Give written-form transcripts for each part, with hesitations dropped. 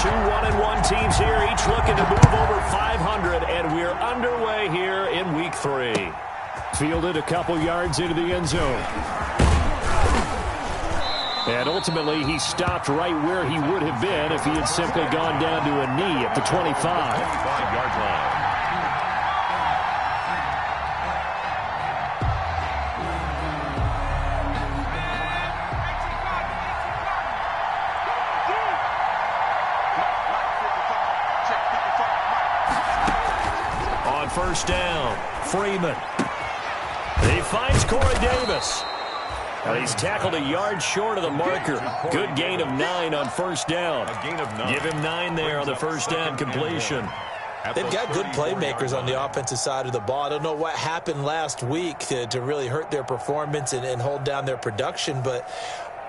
Two 1-1 teams here, each looking to move over 500, and we're underway here in Week 3. Fielded a couple yards into the end zone. And ultimately, he stopped right where he would have been if he had simply gone down to a knee at the 25. 25-yard line. On first down, Freeman. He finds Corey Davis. Well, he's tackled a yard short of the marker. Good gain of 9 on first down. Give him 9 there on the first down completion. They've got good playmakers on the offensive side of the ball. I don't know what happened last week to really hurt their performance and hold down their production, but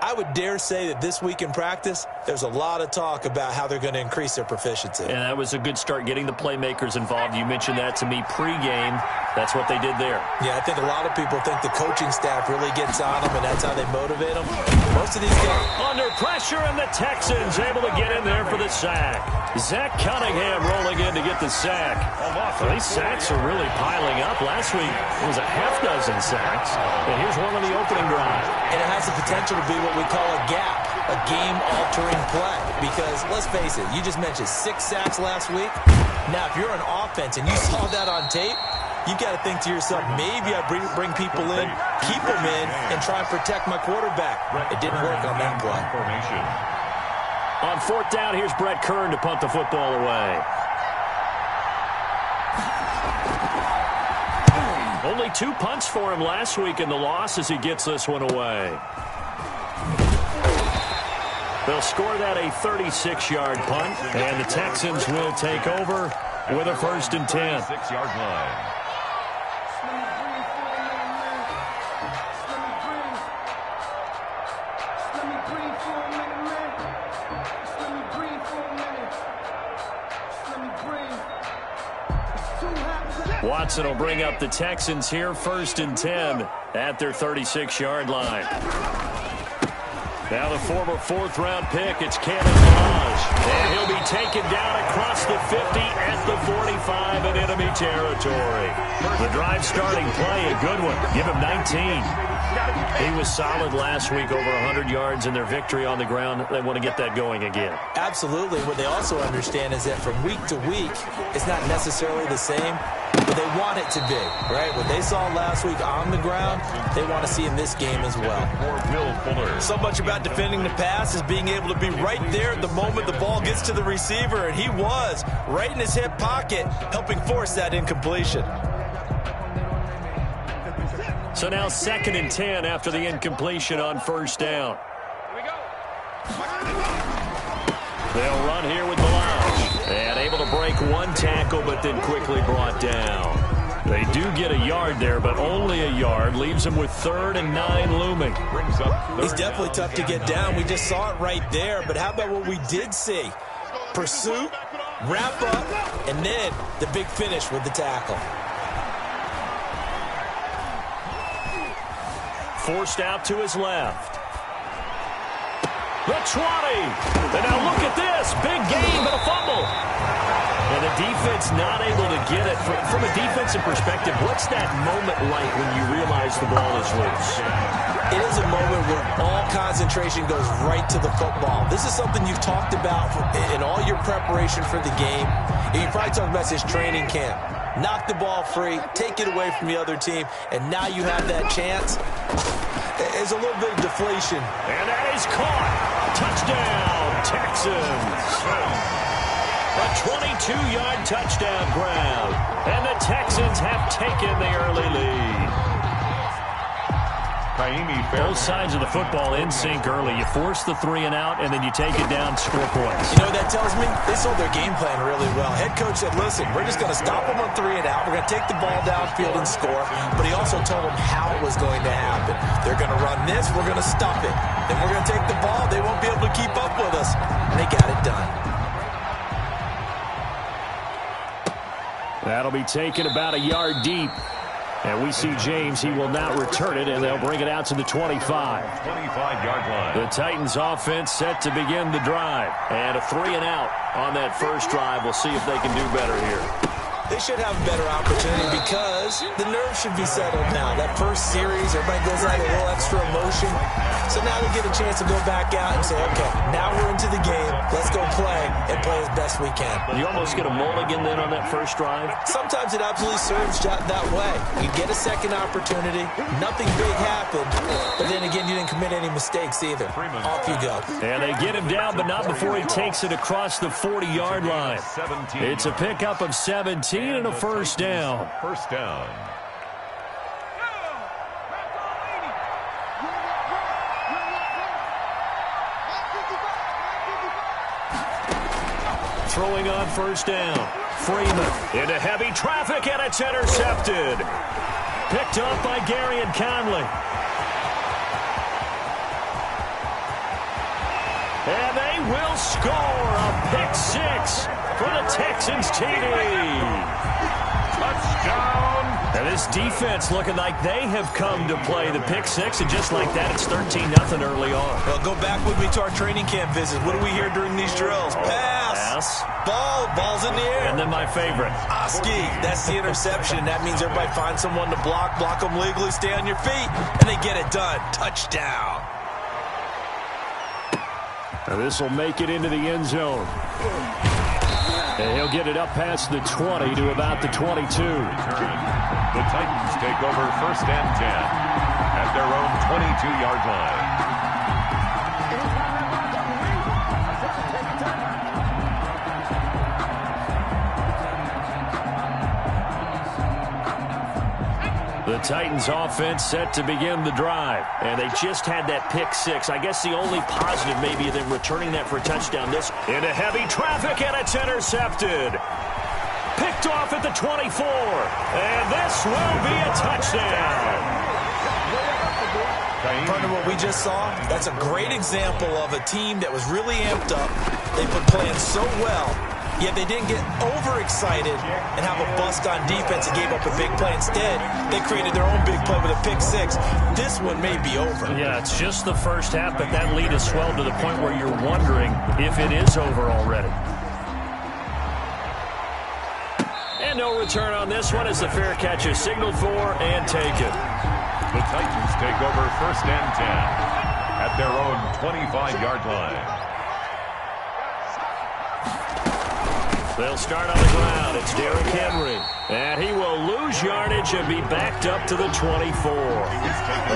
I would dare say that this week in practice, there's a lot of talk about how they're going to increase their proficiency. And that was a good start, getting the playmakers involved. You mentioned that to me pregame. That's what they did there. Yeah, I think a lot of people think the coaching staff really gets on them, and that's how they motivate them. Most of these guys under pressure, and the Texans able to get in there for the sack. Zach Cunningham rolling in to get the sack. Well, these sacks are really piling up. Last week, it was a half-dozen sacks. And here's one on the opening drive. And it has the potential to be what we call a gap, a game-altering play. Because, let's face it, you just mentioned 6 sacks last week. Now, if you're an offense and you saw that on tape, you've got to think to yourself, maybe I bring people in, keep them in, and try and protect my quarterback. It didn't work on that play. On fourth down, here's Brett Kern to punt the football away. Only 2 punts for him last week in the loss as he gets this one away. They'll score that a 36-yard punt, and the Texans will take over with a 1st and 10. 6-yard line. Watson will bring up the Texans here, 1st and 10 at their 36-yard line. Now the former 4th-round pick, it's Cannon Balaj. And he'll be taken down across the 50 at the 45 in enemy territory. The drive starting play, a good one. Give him 19. He was solid last week, over 100 yards in their victory on the ground. They want to get that going again. Absolutely. What they also understand is that from week to week, it's not necessarily the same, but they want it to be, right? What they saw last week on the ground, they want to see in this game as well. So much about defending the pass is being able to be right there at the moment the ball gets to the receiver, and he was right in his hip pocket, helping force that incompletion. So now 2nd and 10 after the incompletion on first down. They'll run here with Balaj. And able to break 1 tackle, but then quickly brought down. They do get a yard there, but only a yard. Leaves them with 3rd and 9 looming. He's definitely tough to get down. We just saw it right there. But how about what we did see? Pursuit, wrap up, and then the big finish with the tackle. Forced out to his left. The 20. And now look at this. Big game, but a fumble. And the defense not able to get it. From a defensive perspective, what's that moment like when you realize the ball is loose? It is a moment where all concentration goes right to the football. This is something you've talked about in all your preparation for the game. And you probably talked about this training camp. Knock the ball free, take it away from the other team, and now you have that chance. There's a little bit of deflation. And that is caught. Touchdown, Texans. A 22-yard touchdown grab. And the Texans have taken the early lead. Both sides of the football in sync early. You force the 3 and out, and then you take it down, score points. You know what that tells me? They sold their game plan really well. Head coach said, listen, we're just going to stop them on 3 and out. We're going to take the ball downfield and score. But he also told them how it was going to happen. They're going to run this. We're going to stop it. Then we're going to take the ball. They won't be able to keep up with us. And they got it done. That'll be taken about a yard deep. And we see James. He will not return it, and they'll bring it out to the 25. 25-yard line. The Titans offense set to begin the drive. And a 3-and-out on that first drive. We'll see if they can do better here. They should have a better opportunity because the nerves should be settled now. That first series, everybody goes out with a little extra emotion. So now they get a chance to go back out and say, okay, now we're into the game. Let's go play and play as best we can. You almost get a mulligan then on that first drive? Sometimes it absolutely serves that way. You get a second opportunity. Nothing big happened. But then again, you didn't commit any mistakes either. Off you go. And they get him down, but not before he takes it across the 40-yard line. It's a pickup of 17 and a first down. First down. Throwing on first down. Freeman into heavy traffic, and it's intercepted. Picked up by Gary and Conley. And they will score a pick six for the Texans TD. Touchdown. And this defense looking like they have come to play the pick six, and just like that, it's 13-0 early on. Well, go back with me to our training camp visits. What do we hear during these drills? Pass. Ball's in the air. And then my favorite. Oski, that's the interception. That means everybody finds someone to block them legally, stay on your feet, and they get it done. Touchdown. And this will make it into the end zone. And he'll get it up past the 20 to about the 22. The Titans take over first and 10 at their own 22-yard line. The Titans offense set to begin the drive. And they just had that pick six. I guess the only positive maybe of them returning that for a touchdown. This into heavy traffic, and it's intercepted. Picked off at the 24. And this will be a touchdown. Partner, what we just saw, that's a great example of a team that was really amped up. They've been playing so well, yet they didn't get overexcited and have a bust on defense and gave up a big play. Instead, they created their own big play with a pick six. This one may be over. Yeah, it's just the first half, but that lead has swelled to the point where you're wondering if it is over already. And no return on this one as the fair catch is signaled for and taken. The Titans take over first and 10 at their own 25-yard line. They'll start on the ground. It's Derrick Henry. And he will lose yardage and be backed up to the 24.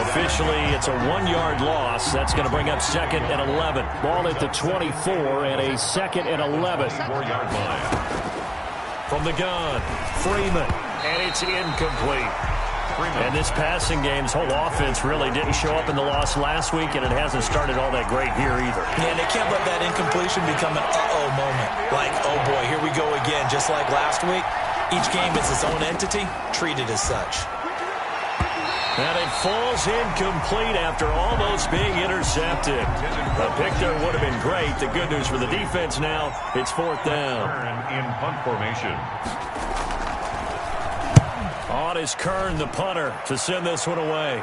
Officially, it's a 1-yard loss. That's going to bring up second and 11. Ball at the 24 and a second and 11. 4-yard line. From the gun, Freeman. And it's incomplete. And this passing game's whole offense really didn't show up in the loss last week, and it hasn't started all that great here either. Yeah, they can't let that incompletion become an uh-oh moment. Like, oh boy, here we go again. Just like last week, each game is its own entity, treated as such. And it falls incomplete after almost being intercepted. A pick there would have been great. The good news for the defense now, it's fourth down. In punt formation. On is Kern, the punter, to send this one away.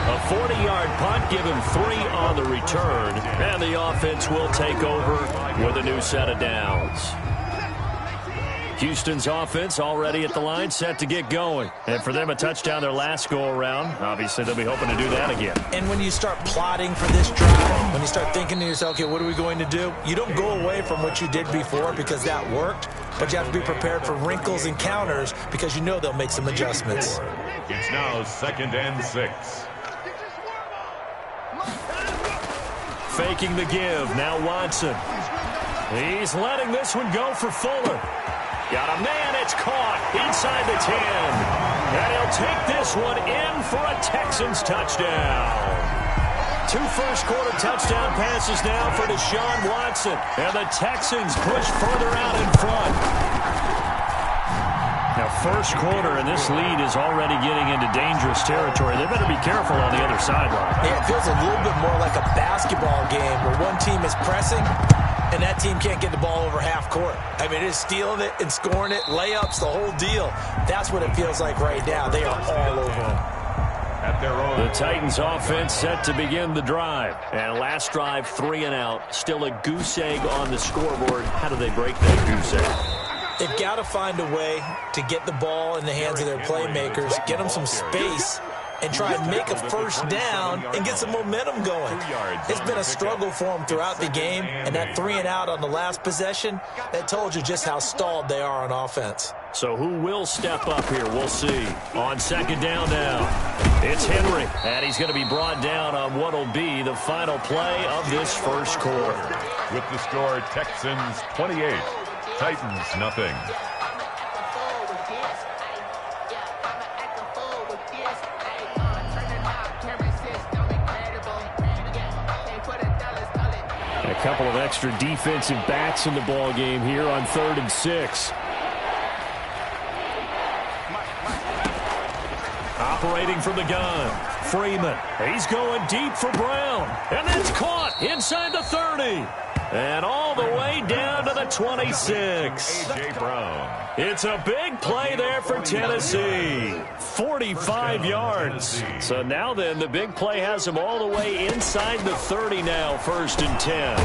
A 40-yard punt, give him 3 on the return, and the offense will take over with a new set of downs. Houston's offense already at the line, set to get going. And for them, a touchdown their last go-around. Obviously, they'll be hoping to do that again. And when you start plotting for this drive, when you start thinking to yourself, okay, what are we going to do? You don't go away from what you did before because that worked, but you have to be prepared for wrinkles and counters because you know they'll make some adjustments. It's now second and 6. Faking the give, now Watson. He's letting this one go for Fuller. Got a man, it's caught inside the 10. And he'll take this one in for a Texans touchdown. 2 first-quarter touchdown passes now for Deshaun Watson. And the Texans push further out in front. Now, first quarter, and this lead is already getting into dangerous territory. They better be careful on the other sideline. Yeah, it feels a little bit more like a basketball game where one team is pressing And that team can't get the ball over half court. I mean, it's stealing it and scoring it, layups, the whole deal. That's what it feels like right now. They are all over them. The Titans offense set to begin the drive. And last drive, 3 and out. Still a goose egg on the scoreboard. How do they break that goose egg? They've got to find a way to get the ball in the hands of their playmakers, get them some space, and try and make a first down and get some momentum going. It's been a struggle for them throughout the game, and that 3 and out on the last possession, that told you just how stalled they are on offense. So who will step up here? We'll see. On second down now, it's Henry, and he's going to be brought down on what will be the final play of this first quarter. With the score, Texans 28, Titans nothing. A couple of extra defensive backs in the ball game here on 3rd and 6. Operating from the gun, Freeman. He's going deep for Brown. And that's caught inside the 30. And all the way down to the 26. A.J. Brown. It's a big play there for Tennessee. 45 yards. So now then, the big play has him all the way inside the 30 now, 1st and 10.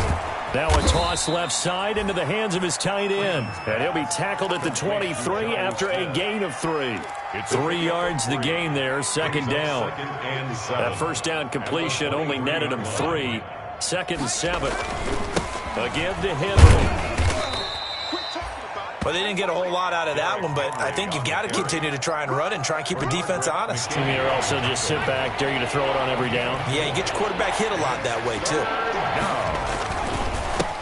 Now a toss left side into the hands of his tight end. And he'll be tackled at the 23 after a gain of 3. 3 yards the gain there, 2nd down. That first down completion only netted him 3. 2nd and 7. Again to Henry. Well, they didn't get a whole lot out of that one, but I think you've got to continue to try and run and try and keep the defense honest. Or also just sit back, dare you to throw it on every down. Yeah, you get your quarterback hit a lot that way, too.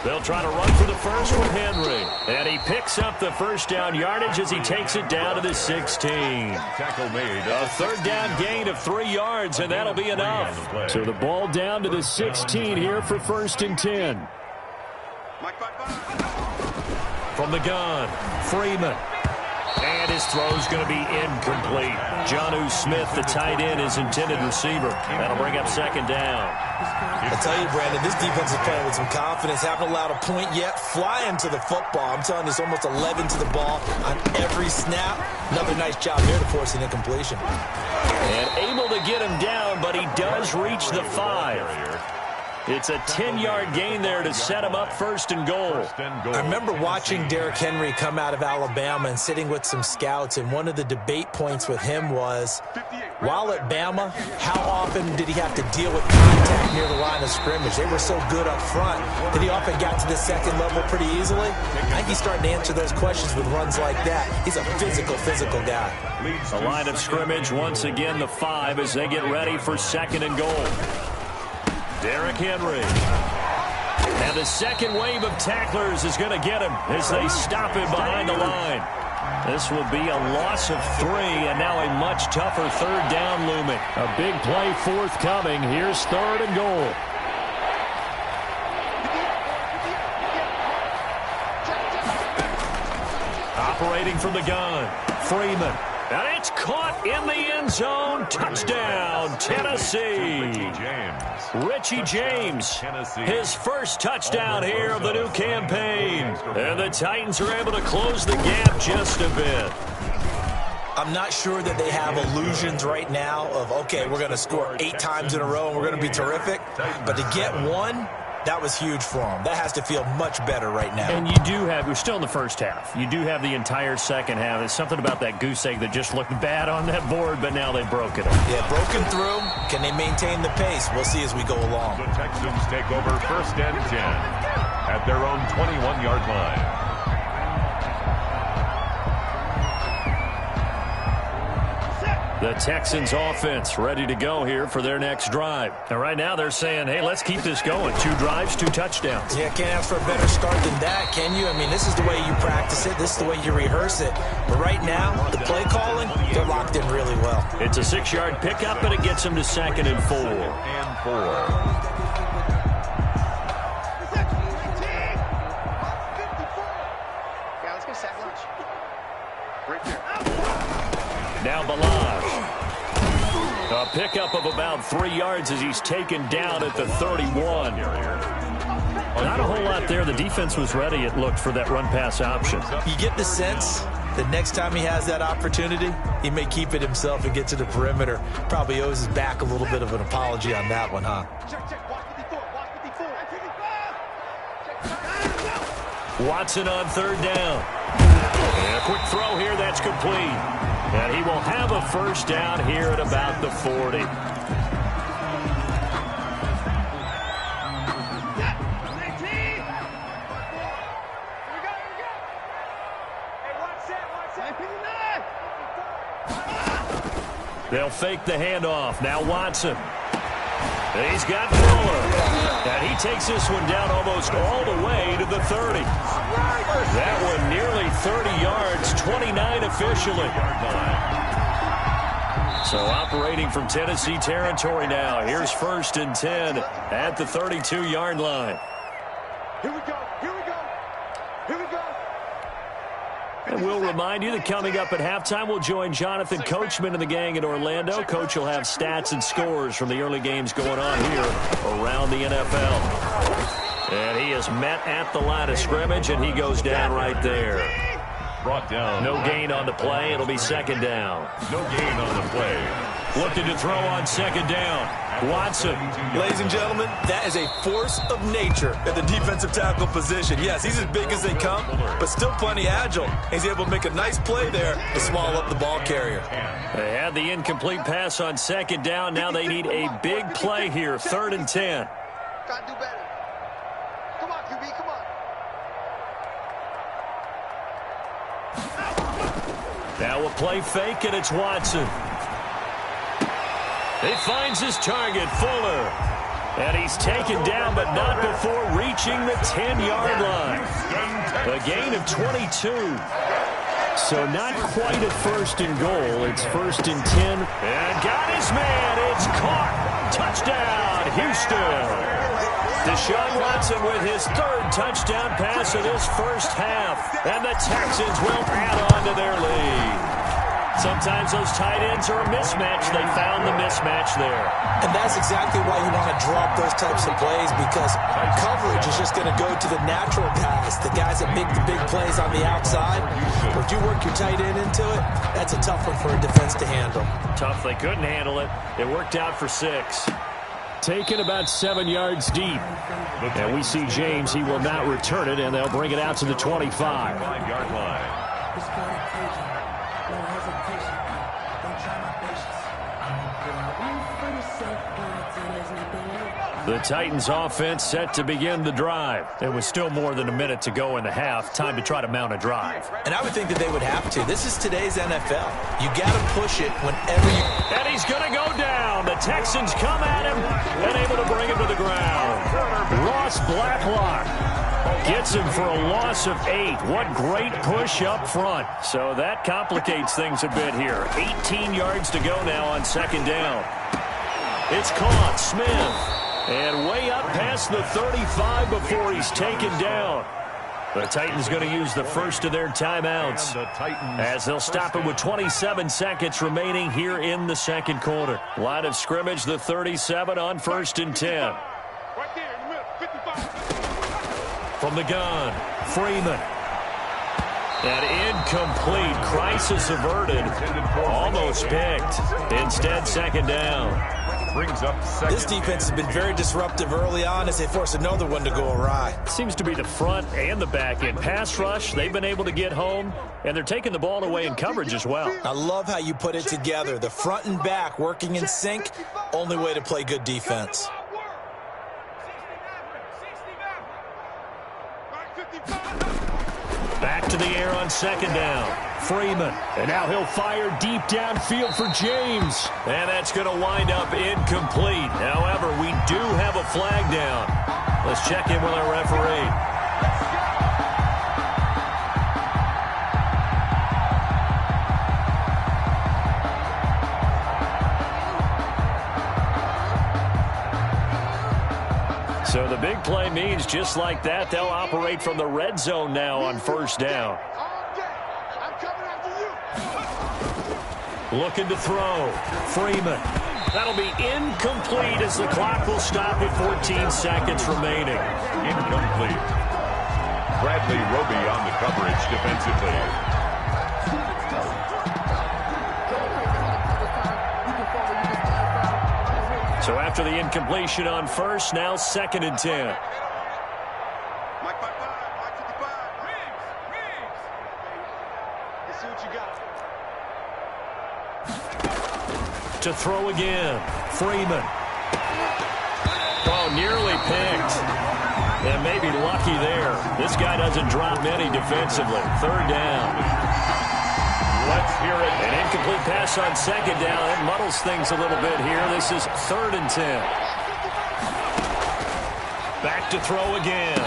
They'll try to run for the first with Henry. And he picks up the first down yardage as he takes it down to the 16. Tackle made. A 3rd down gain of 3 yards, and that'll be enough. So the ball down to the 16 here for 1st and 10. From the gun, Freeman. And his throw's going to be incomplete. Jonnu Smith, the tight end, his intended receiver. That'll bring up 2nd down. I tell you, Brandon, this defense is playing with some confidence. Haven't allowed a point yet. Flying to the football. I'm telling you, it's almost 11 to the ball on every snap. Another nice job there to force an incompletion. And able to get him down, but he does reach the 5. It's a 10-yard gain there to set him up 1st and goal. I remember watching Derrick Henry come out of Alabama and sitting with some scouts, and one of the debate points with him was, while at Bama, how often did he have to deal with contact near the line of scrimmage? They were so good up front that he often got to the 2nd level pretty easily. I think he's starting to answer those questions with runs like that. He's a physical guy. The line of scrimmage, once again, the 5 as they get ready for 2nd and goal. Derrick Henry. Now the second wave of tacklers is going to get him as they stop him behind the line. This will be a loss of 3, and now a much tougher 3rd down looming. A big play forthcoming. Here's 3rd and goal. Operating from the gun, Freeman. And it's caught in the end zone. Touchdown, Tennessee. Richie James, his first touchdown here of the new campaign. And the Titans are able to close the gap just a bit. I'm not sure that they have illusions right now of, okay, we're going to score 8 times in a row and we're going to be terrific. But to get one, that was huge for them. That has to feel much better right now. And you do have, we're still in the first half. You do have the entire second half. There's something about that goose egg that just looked bad on that board, but now they broke it. Yeah, broken through. Can they maintain the pace? We'll see as we go along. The Texans take over 1st and 10 at their own 21-yard line. The Texans offense ready to go here for their next drive. And right now they're saying, hey, let's keep this going. 2 drives, 2 touchdowns. Yeah, can't ask for a better start than that, can you? I mean, this is the way you practice it. This is the way you rehearse it. But right now, the play calling, they're locked in really well. It's a 6-yard pickup, and it gets them to 2nd and 4. Now Balaj. A pickup of about 3 yards as he's taken down at the 31. Not a whole lot there. The defense was ready, it looked, for that run-pass option. You get the sense that next time he has that opportunity, he may keep it himself and get to the perimeter. Probably owes his back a little bit of an apology on that one, huh? Watson on third down. And a quick throw here, that's complete. And he will have a first down here at about the 40. They'll fake the handoff. Now Watson. And he's got Fuller. And he takes this one down almost all the way to the 30. That one nearly 30 yards, 29 officially. So operating from Tennessee territory now. Here's 1st and 10 at the 32-yard line. Here we go. Here we go. Here we go. And we'll remind you that coming up at halftime, we'll join Jonathan Coachman and the gang in Orlando. Coach will have stats and scores from the early games going on here around the NFL. And he is met at the line of scrimmage, and he goes down right there. Brought down. No gain on the play. It'll be 2nd down. No gain on the play. Looking to throw on 2nd down. Watson. Ladies and gentlemen, that is a force of nature at the defensive tackle position. Yes, he's as big as they come, but still plenty agile. He's able to make a nice play there to swallow up the ball carrier. They had the incomplete pass on 2nd down. Now they need a big play here, 3rd and 10. Gotta do better. Come on, QB, come on. Now a play fake, and it's Watson. He finds his target, Fuller. And he's taken down, but not before reaching the 10-yard line. A gain of 22. So not quite a 1st and goal. It's 1st and 10. And got his man. It's caught. Touchdown, Houston. Deshaun Watson with his 3rd touchdown pass of this first half. And the Texans will add on to their lead. Sometimes those tight ends are a mismatch. They found the mismatch there. And that's exactly why you want to drop those types of plays, because coverage is just going to go to the natural guys, the guys that make the big plays on the outside. But if you work your tight end into it, that's a tough one for a defense to handle. Tough. They couldn't handle it. It worked out for 6. Taken about 7 yards deep. And we see James. He will not return it, and they'll bring it out to the 25. 5-yard line. The Titans offense set to begin the drive. There was still more than a minute to go in the half. Time to try to mount a drive. And I would think that they would have to. This is today's NFL. You got to push it whenever you... And he's going to go down. The Texans come at him and able to bring him to the ground. Ross Blacklock gets him for a loss of 8. What great push up front. So that complicates things a bit here. 18 yards to go now on 2nd down. It's caught. Smith. And way up past the 35 before he's taken down. The Titans going to use the first of their timeouts as they'll stop it with 27 seconds remaining here in the 2nd quarter. Line of scrimmage, the 37 on 1st and 10. Right there in the middle, 55. From the gun, Freeman. And incomplete. Crisis averted. Almost picked. Instead, 2nd down. Brings up 2nd. This defense has been very disruptive early on as they force another one to go awry. Seems to be the front and the back end. Pass rush, they've been able to get home, and they're taking the ball away in coverage as well. I love how you put it together. The front and back working in sync. Only way to play good defense. Back to the air on 2nd down. Freeman. And now he'll fire deep downfield for James. And that's going to wind up incomplete. However, we do have a flag down. Let's check in with our referee. So the big play means just like that, they'll operate from the red zone now on 1st down. Looking to throw. Freeman. That'll be incomplete as the clock will stop with 14 seconds remaining. Incomplete. Bradley Roby on the coverage defensively. So after the incompletion on first, now 2nd and 10. To throw again, Freeman. Oh, nearly picked. And maybe lucky there. This guy doesn't drop many defensively. 3rd down. Let's hear it. An incomplete pass on 2nd down. It muddles things a little bit here. This is 3rd and 10. Back to throw again.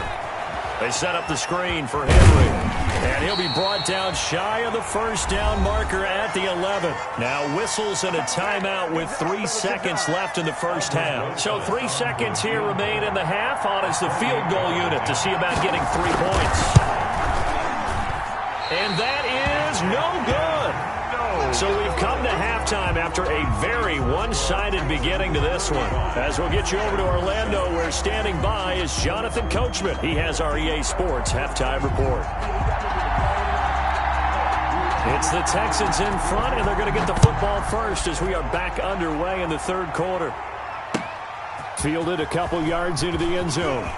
They set up the screen for Henry. And he'll be brought down shy of the 1st down marker at the 11. Now whistles and a timeout with 3 seconds left in the 1st half. So 3 seconds here remain in the half. On is the field goal unit to see about getting 3 points. And that is no good. So we've come to halftime after a very one-sided beginning to this one. As we'll get you over to Orlando, where standing by is Jonathan Coachman. He has our EA Sports halftime report. It's the Texans in front, and they're going to get the football first as we are back underway in the 3rd quarter. Fielded a couple yards into the end zone.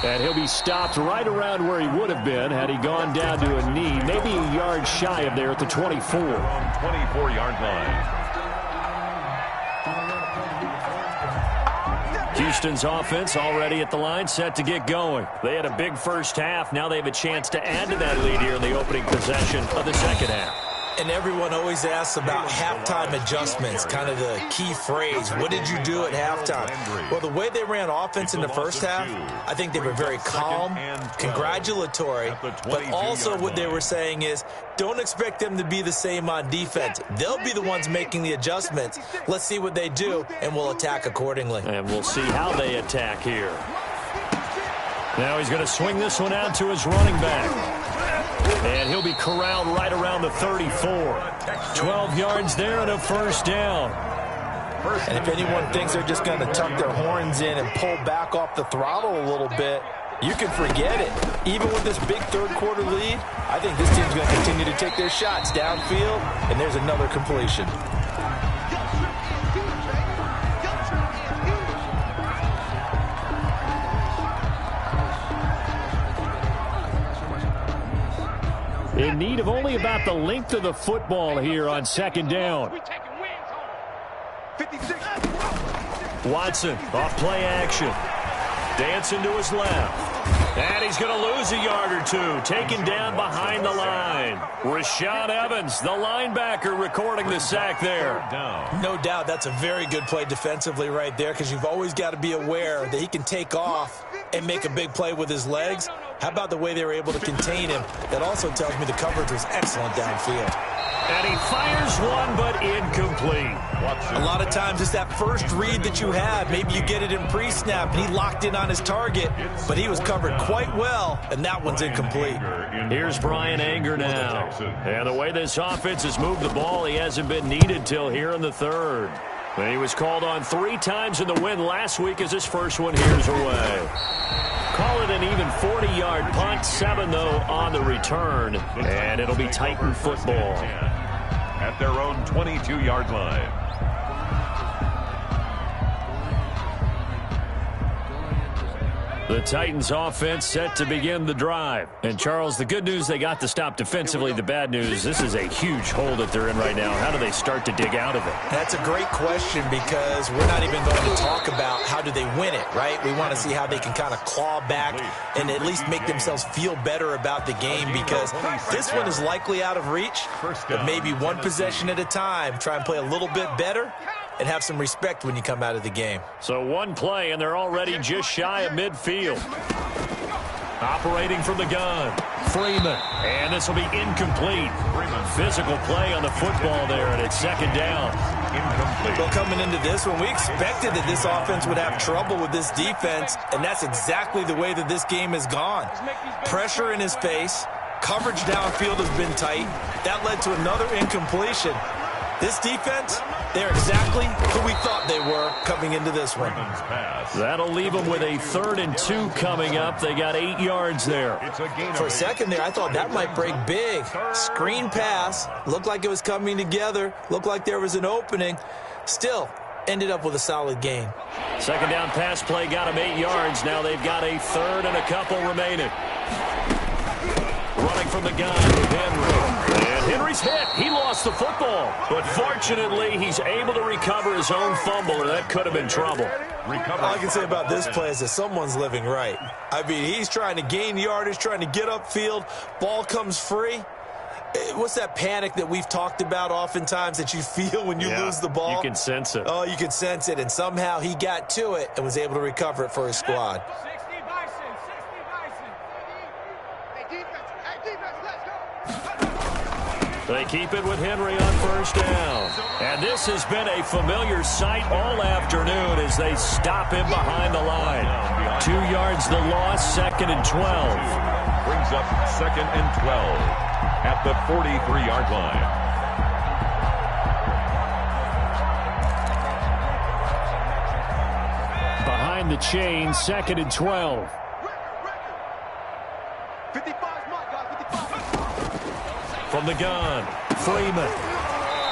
And he'll be stopped right around where he would have been had he gone down to a knee, maybe a yard shy of there at the 24. 24-yard line. Houston's offense already at the line, set to get going. They had a big 1st half. Now they have a chance to add to that lead here in the opening possession of the 2nd half. And everyone always asks about halftime adjustments, kind of the key phrase. What did you do at halftime? Well, the way they ran offense in the 1st half, I think they were very calm, congratulatory, but also what they were saying is don't expect them to be the same on defense. They'll be the ones making the adjustments. Let's see what they do, and we'll attack accordingly. And we'll see how they attack here. Now he's going to swing this one out to his running back. And he'll be corralled right around the 34. 12 yards there and a 1st down. And if anyone thinks they're just going to tuck their horns in and pull back off the throttle a little bit, you can forget it. Even with this big 3rd quarter lead, I think this team's going to continue to take their shots downfield, and there's another completion. In need of only about the length of the football here on 2nd down. Watson off play action. Dancing to his left. And he's going to lose a yard or two. Taken down behind the line. Rashaan Evans, the linebacker, recording the sack there. No doubt that's a very good play defensively right there, because you've always got to be aware that he can take off and make a big play with his legs. How about the way they were able to contain him? That also tells me the coverage was excellent downfield. And he fires one, but incomplete. A lot of times it's that first read that you have. Maybe you get it in pre-snap, and he locked in on his target, but he was covered quite well, and that one's incomplete. Here's Brian Anger now. And the way this offense has moved the ball, he hasn't been needed till here in the 3rd. And he was called on 3 times in the win last week as his first one here's away. Call it an even 40-yard punt, 7, though, on the return, and it'll be Titan football. At their own 22-yard line. The Titans offense set to begin the drive. And, Charles, the good news, they got to stop defensively. The bad news, this is a huge hole that they're in right now. How do they start to dig out of it? That's a great question, because we're not even going to talk about how do they win it, right? We want to see how they can kind of claw back and at least make themselves feel better about the game, because this one is likely out of reach, but maybe one possession at a time. Try and play a little bit better and have some respect when you come out of the game. So one play, and they're already just shy of midfield. Operating from the gun, Freeman. And this will be incomplete. Physical play on the football there, and it's 2nd down. Incomplete. Well, coming into this one, we expected that this offense would have trouble with this defense, and that's exactly the way that this game has gone. Pressure in his face. Coverage downfield has been tight. That led to another incompletion. This defense, they're exactly who we thought they were coming into this one. That'll leave them with a 3rd and 2 coming up. They got 8 yards there. For a second there, I thought that might break big. Screen pass. Looked like it was coming together. Looked like there was an opening. Still, ended up with a solid gain. 2nd down pass play got them 8 yards. Now they've got a 3rd and a couple remaining. Running from the gun with Henry. And Henry's hit. He lost the football. But fortunately, he's able to recover his own fumble, or that could have been trouble. All I can say about this play is that someone's living right. I mean, he's trying to gain yardage, trying to get upfield. Ball comes free. What's that panic that we've talked about oftentimes that you feel when you lose the ball? You can sense it. Oh, you can sense it. And somehow he got to it and was able to recover it for his squad. They keep it with Henry on 1st down. And this has been a familiar sight all afternoon as they stop him behind the line. 2 yards the loss, 2nd and 12. Brings up 2nd and 12 at the 43-yard line. Behind the chain, 2nd and 12. 55 mark, guys, 55. From the gun, Freeman.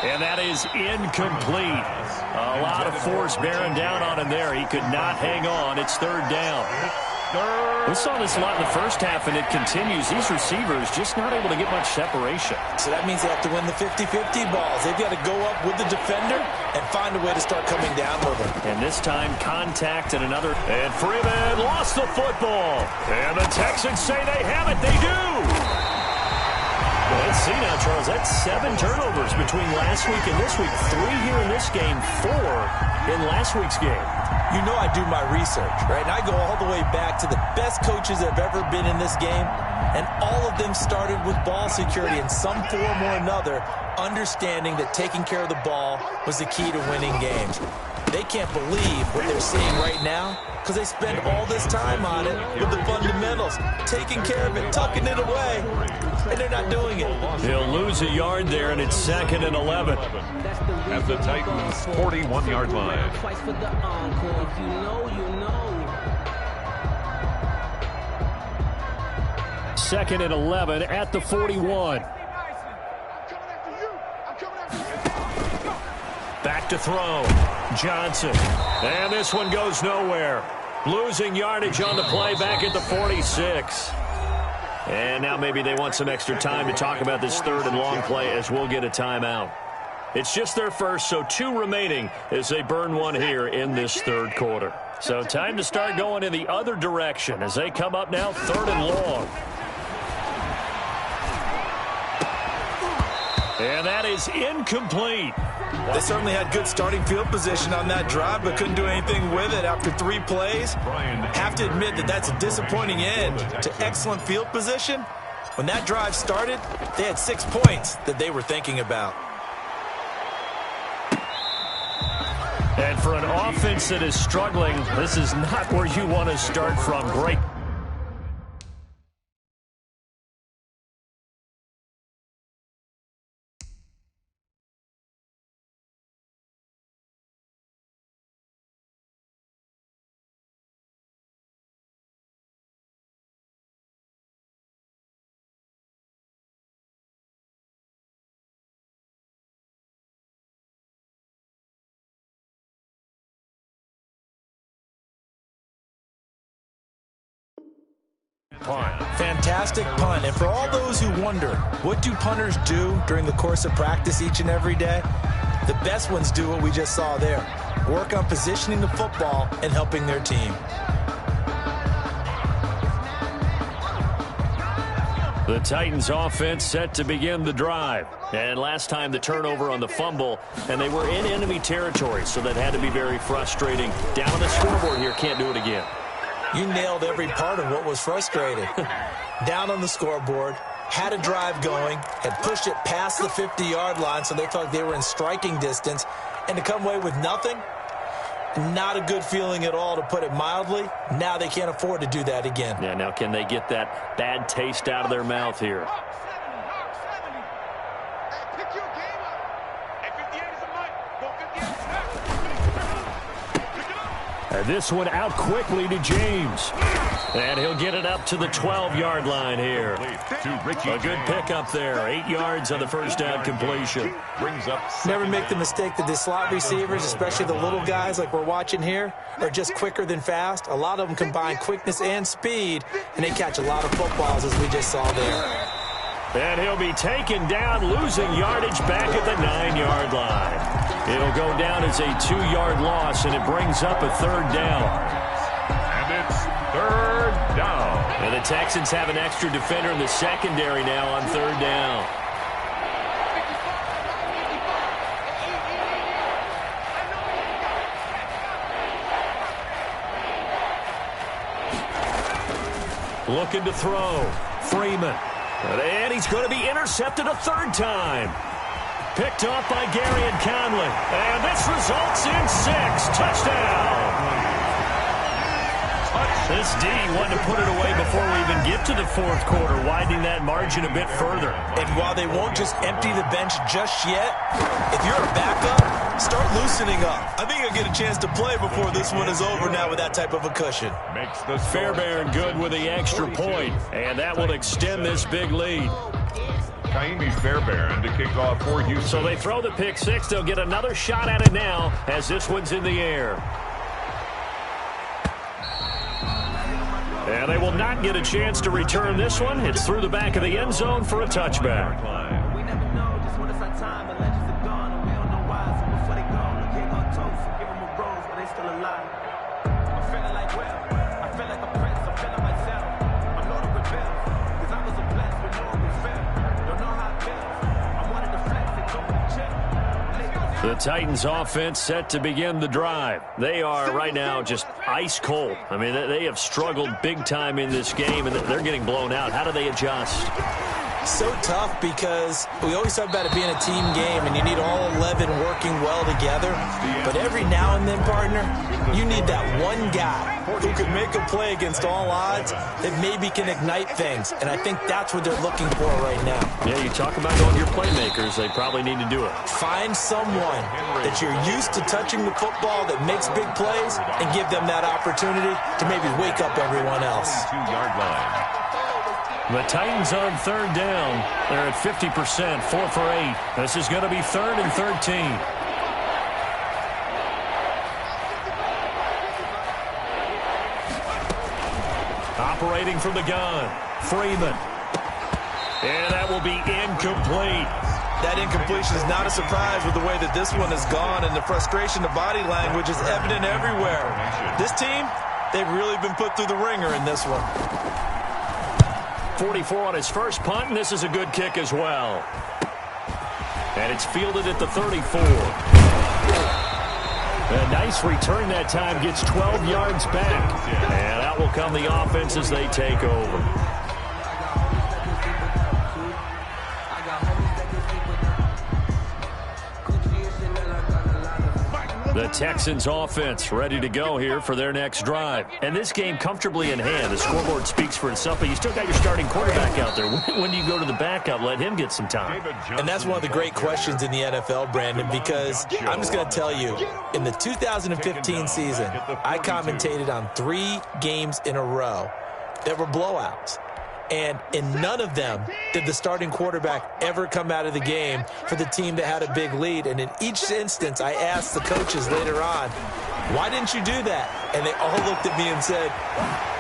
And that is incomplete. A lot of force bearing down on him there. He could not hang on. It's 3rd down. We saw this a lot in the first half, and it continues. These receivers just not able to get much separation. So that means they have to win the 50-50 balls. They've got to go up with the defender and find a way to start coming down with him. And this time, contact and another. And Freeman lost the football. And the Texans say they have it. They do. Well, let's see now, Charles. That's 7 turnovers between last week and this week. 3 here in this game, 4 in last week's game. You know I do my research, right? And I go all the way back to the best coaches that have ever been in this game, and all of them started with ball security in some form or another, understanding that taking care of the ball was the key to winning games. They can't believe what they're seeing right now because they spend all this time on it with the fundamentals, taking care of it, tucking it away, and they're not doing it. They'll lose a yard there, and it's 2nd and 11. At the Titans' 41-yard line. Twice for the encore. If you know, you know. 2nd and 11 at the 41. Back to throw. Johnson. And this one goes nowhere. Losing yardage on the play back at the 46. And now maybe they want some extra time to talk about this 3rd and long play as we'll get a timeout. It's just their first, so 2 remaining as they burn one here in this 3rd quarter. So time to start going in the other direction as they come up now 3rd and long. And that is incomplete. They certainly had good starting field position on that drive, but couldn't do anything with it after 3 plays. Have to admit that that's a disappointing end to excellent field position. When that drive started, they had 6 points that they were thinking about. And for an offense that is struggling, this is not where you want to start from. Great. Punt. Fantastic punt. And for all those who wonder, what do punters do during the course of practice each and every day? The best ones do what we just saw there. Work on positioning the football and helping their team. The Titans offense set to begin the drive. And last time the turnover on the fumble, and they were in enemy territory, so that had to be very frustrating. Down on the scoreboard here, can't do it again. You nailed every part of what was frustrating. Down on the scoreboard, had a drive going, had pushed it past the 50-yard line so they felt like they were in striking distance, and to come away with nothing, not a good feeling at all, to put it mildly. Now they can't afford to do that again. Yeah, now can they get that bad taste out of their mouth here? Pick your game up. And this one out quickly to James. And he'll get it up to the 12-yard line here. A good pickup there. 8 yards on the first down completion. Brings up. Never make the mistake that the slot receivers, especially the little guys like we're watching here, are just quicker than fast. A lot of them combine quickness and speed, and they catch a lot of footballs, as we just saw there. And he'll be taken down, losing yardage back at the 9-yard line. It'll go down as a 2-yard loss, and it brings up a 3rd down. And it's 3rd down. And the Texans have an extra defender in the secondary now on 3rd down. Looking to throw. Freeman. And he's going to be intercepted a 3rd time. Picked off by Gary and Conley. And this results in 6. Touchdown. This D wanted to put it away before we even get to the 4th quarter, widening that margin a bit further. And while they won't just empty the bench just yet, if you're a backup, start loosening up. I think you'll get a chance to play before this one is over now with that type of a cushion. Makes the Fairbairn good with the extra point, and that will extend this big lead. Kaimi Fairbairn to kick off for Houston. So they throw the pick 6. They'll get another shot at it now as this one's in the air. And they will not get a chance to return this one. It's through the back of the end zone for a touchback. We never know just when it's our time. The legends are gone, and we don't know why. So before they go, look here, go toast. Give them a rose, but they still alive. I'm feeling like well. I feel like a prince. I'm feeling myself. I'm Lord of Rebel. Because I was a blessed with no one was fair. Don't know how it feels. I wanted to flex and go with the chip. The Titans offense set to begin the drive. They are right now just ice cold. I mean, they have struggled big time in this game, and they're getting blown out. How do they adjust? So tough because we always talk about it being a team game, and you need all 11 working well together. But every now and then, partner, you need that one guy who could make a play against all odds that maybe can ignite things. And I think that's what they're looking for right now. Yeah, you talk about going your playmakers. They probably need to do it. Find someone that you're used to touching the football that makes big plays and give them that opportunity to maybe wake up everyone else. 2-yard line. The Titans on 3rd down. They're at 50%, 4 for 8. This is going to be 3rd and 13. Operating from the gun, Freeman. And that will be incomplete. That incompletion is not a surprise with the way that this one has gone, and the frustration, the body language is evident everywhere. This team, they've really been put through the ringer in this one. 44 on his first punt, and this is a good kick as well. And it's fielded at the 34. A nice return that time, gets 12 yards back. And out will come the offense as they take over. The Texans offense ready to go here for their next drive. And this game comfortably in hand. The scoreboard speaks for itself, but you still got your starting quarterback out there. When do you go to the backup? Let him get some time. And that's one of the great questions in the NFL, Brandon, because I'm just going to tell you, in the 2015 season, I commentated on 3 games in a row that were blowouts. And in none of them did the starting quarterback ever come out of the game for the team that had a big lead. And in each instance, I asked the coaches later on, why didn't you do that? And they all looked at me and said,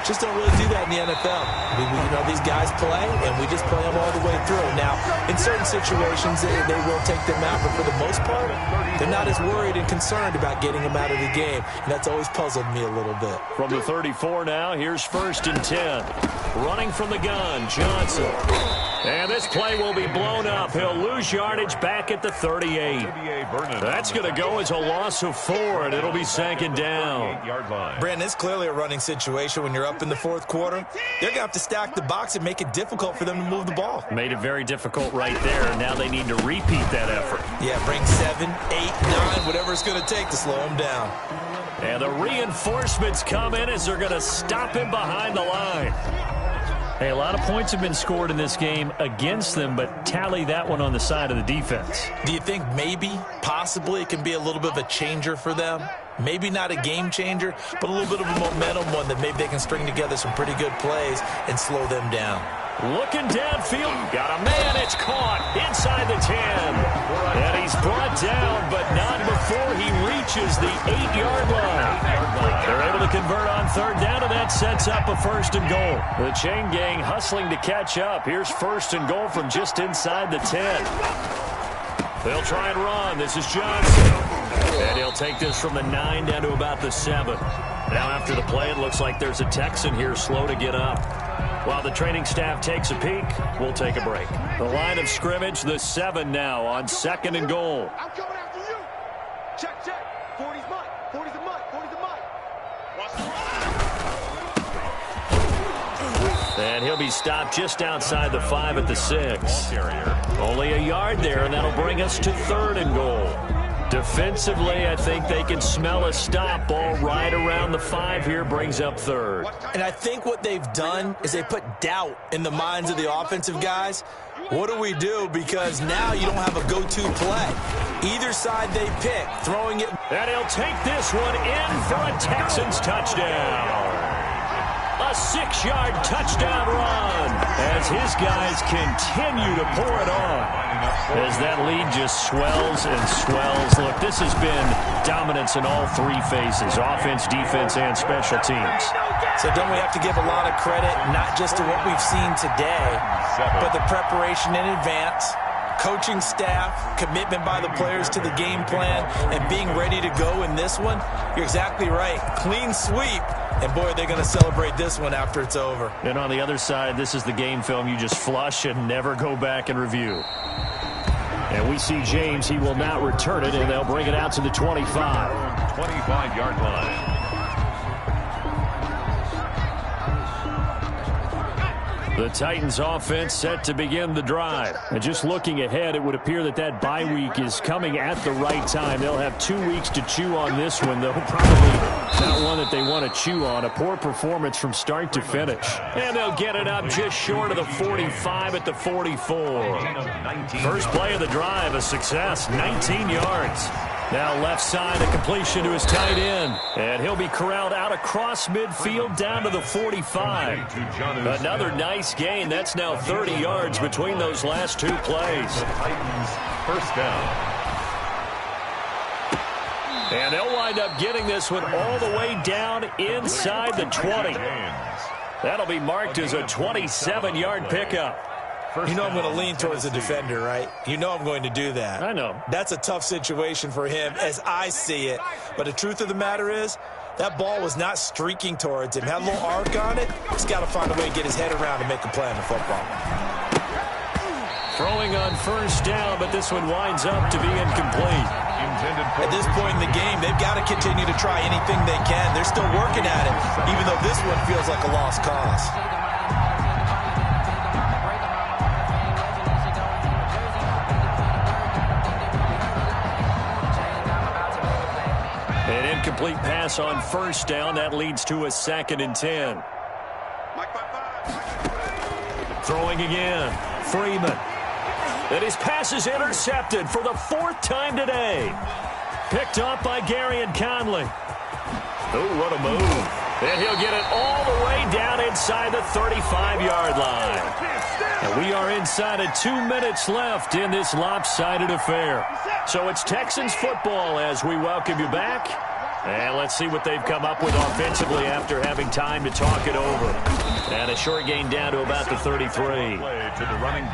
just don't really do that in the NFL. You know, these guys play, and we just play them all the way through. Now, in certain situations, they will take them out, but for the most part, they're not as worried and concerned about getting them out of the game. And that's always puzzled me a little bit. From the 34 now, here's 1st and 10. Running from the gun, Johnson. And this play will be blown up. He'll lose yardage back at the 38. That's going to go as a loss of 4, and it'll be 2nd down. Brandon, it's clearly a running situation when you're up in the 4th quarter. They're going to have to stack the box and make it difficult for them to move the ball. Made it very difficult right there. Now they need to repeat that effort. Yeah, bring 7, 8, 9, whatever it's going to take to slow them down. And the reinforcements come in as they're going to stop him behind the line. Hey, a lot of points have been scored in this game against them, but tally that one on the side of the defense. Do you think maybe, possibly, it can be a little bit of a changer for them? Maybe not a game changer, but a little bit of a momentum one that maybe they can string together some pretty good plays and slow them down. Looking downfield. Got a man. It's caught inside the 10. And he's brought down, but not before he reaches the 8-yard line. They're able to convert on third down, and that sets up a first and goal. The chain gang hustling to catch up. Here's first and goal from just inside the 10. They'll try and run. This is Johnson. And he'll take this from the 9 down to about the 7. Now after the play, it looks like there's a Texan here slow to get up. While the training staff takes a peek, we'll take a break. The line of scrimmage, the 7 now on second and goal. I'm coming after you. Check, check. 40's mine. 40's a mine. 40's a mine. And he'll be stopped just outside the 5 at the 6. Only a yard there, and that'll bring us to third and goal. Defensively, I think they can smell a stop. Ball right around the 5 here, brings up third. And I think what they've done is they put doubt in the minds of the offensive guys. What do we do? Because now you don't have a go-to play. Either side they pick, throwing it. And he'll take this one in for a Texans touchdown. A 6-yard touchdown run as his guys continue to pour it on. As that lead just swells and swells. Look, this has been dominance in all 3 phases, offense, defense, and special teams. So don't we have to give a lot of credit, not just to what we've seen today, but the preparation in advance, coaching staff, commitment by the players to the game plan, and being ready to go in this one? You're exactly right. Clean sweep. And, boy, they're going to celebrate this one after it's over. And on the other side, this is the game film you just flush and never go back and review. And we see James. He will not return it, and they'll bring it out to the 25. 25-yard line. The Titans offense set to begin the drive. And just looking ahead, it would appear that that bye week is coming at the right time. They'll have 2 weeks to chew on this one, though probably not one that they want to chew on. A poor performance from start to finish. And they'll get it up just short of the 45 at the 44. First play of the drive, a success, 19 yards. Now left side, a completion to his tight end. And he'll be corralled out across midfield down to the 45. Another nice gain. That's now 30 yards between those last 2 plays. Titans first down. And they'll wind up getting this one all the way down inside the 20. That'll be marked as a 27-yard pickup. You know I'm going to lean towards the defender, right? You know I'm going to do that. I know. That's a tough situation for him as I see it. But the truth of the matter is, that ball was not streaking towards him. Had a little arc on it. He's got to find a way to get his head around and make a play on the football. Throwing on first down, but this one winds up to be incomplete. At this point in the game, they've got to continue to try anything they can. They're still working at it, even though this one feels like a lost cause. An incomplete pass on first down. That leads to a 2nd and 10. Throwing again. Freeman. And his pass is intercepted for the 4th time today. Picked up by Gary and Conley. Oh, what a move. And he'll get it all the way down inside the 35-yard line. And we are inside of 2 minutes left in this lopsided affair. So it's Texans football as we welcome you back. And let's see what they've come up with offensively after having time to talk it over. And a short gain down to about the 33.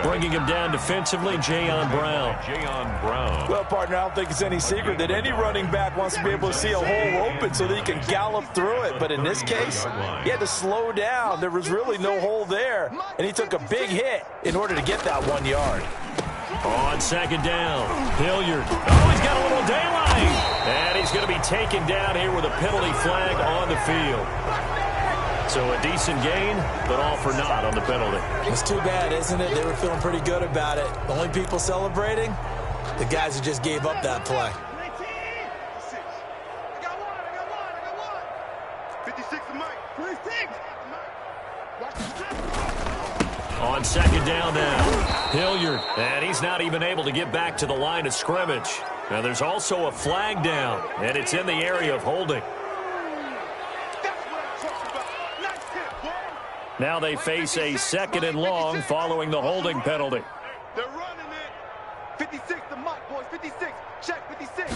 Bringing him down defensively, Jayon Brown. Well, partner, I don't think it's any secret that any running back wants to be able to see a hole open so that he can gallop through it. But in this case, he had to slow down. There was really no hole there. And he took a big hit in order to get that 1 yard. On second down, Hilliard. Oh, he's got a little daylight. And he's going to be taken down here with a penalty flag on the field. So a decent gain, but all for naught on the penalty. It's too bad, isn't it? They were feeling pretty good about it. The only people celebrating, the guys who just gave up that play. 56 to Mike. 26. On second down now, Hilliard. And he's not even able to get back to the line of scrimmage. Now there's also a flag down, and it's in the area of holding. Now they face a 2nd and long following the holding penalty. They're running it. 56 to Mike, boys. 56. Check 56.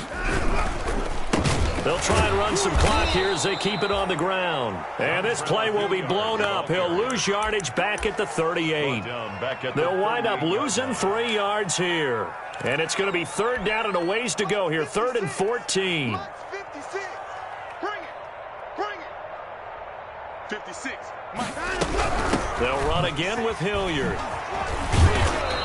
They'll try and run some clock here as they keep it on the ground. And this play will be blown up. He'll lose yardage back at the 38. They'll wind up losing 3 yards here. And it's going to be 3rd down and a ways to go here. 3rd and 14. 56. Bring it. Bring it. 56. They'll run again with Hilliard.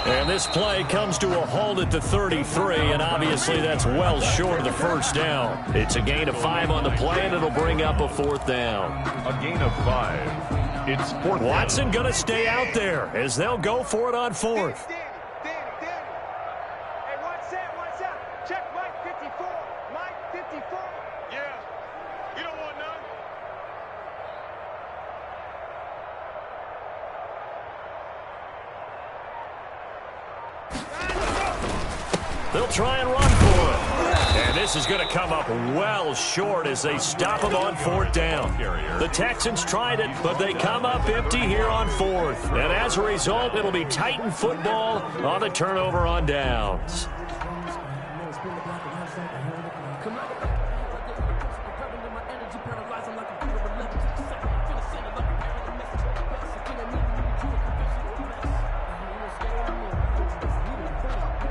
And this play comes to a halt at the 33, and obviously that's well short of the 1st down. It's a gain of 5 on the play, and it'll bring up a 4th down. A gain of 5. It's 4th down. Watson going to stay out there as they'll go for it on 4th. Danny. Hey, watch out. Check Mike 54. Mike 54. Yeah. You don't want none. They'll try and run for it. And this is going to come up well short as they stop him on 4th down. The Texans tried it, but they come up empty here on 4th. And as a result, it'll be Titan football on the turnover on downs.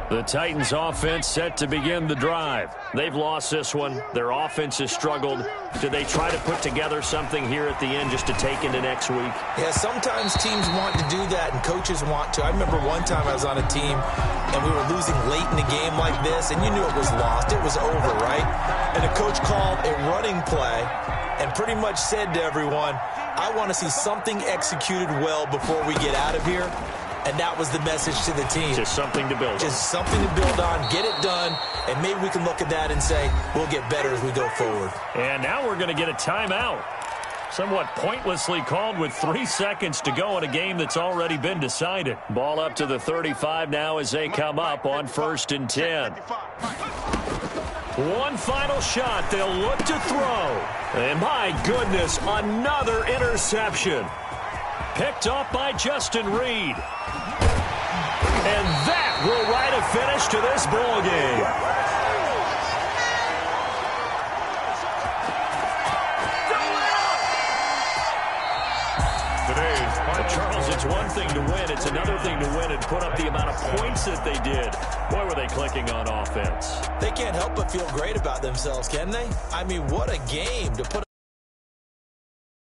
The Titans offense set to begin the drive. They've lost this one. Their offense has struggled. Do they try to put together something here at the end just to take into next week? Yeah, sometimes teams want to do that and coaches want to. I remember one time I was on a team and we were losing late in a game like this and you knew it was lost. It was over, right? And the coach called a running play and pretty much said to everyone, I want to see something executed well before we get out of here. And that was the message to the team. Just something to build on. Just something to build on, get it done, and maybe we can look at that and say, we'll get better as we go forward. And now we're going to get a timeout. Somewhat pointlessly called with 3 seconds to go in a game that's already been decided. Ball up to the 35 now as they come up on 1st and 10. One final shot. They'll look to throw. And my goodness, another interception. Picked off by Justin Reed. And that will write a finish to this ball game. Charles, it's one thing to win. It's another thing to win and put up the amount of points that they did. Boy, were they clicking on offense. They can't help but feel great about themselves, can they? I mean, what a game to put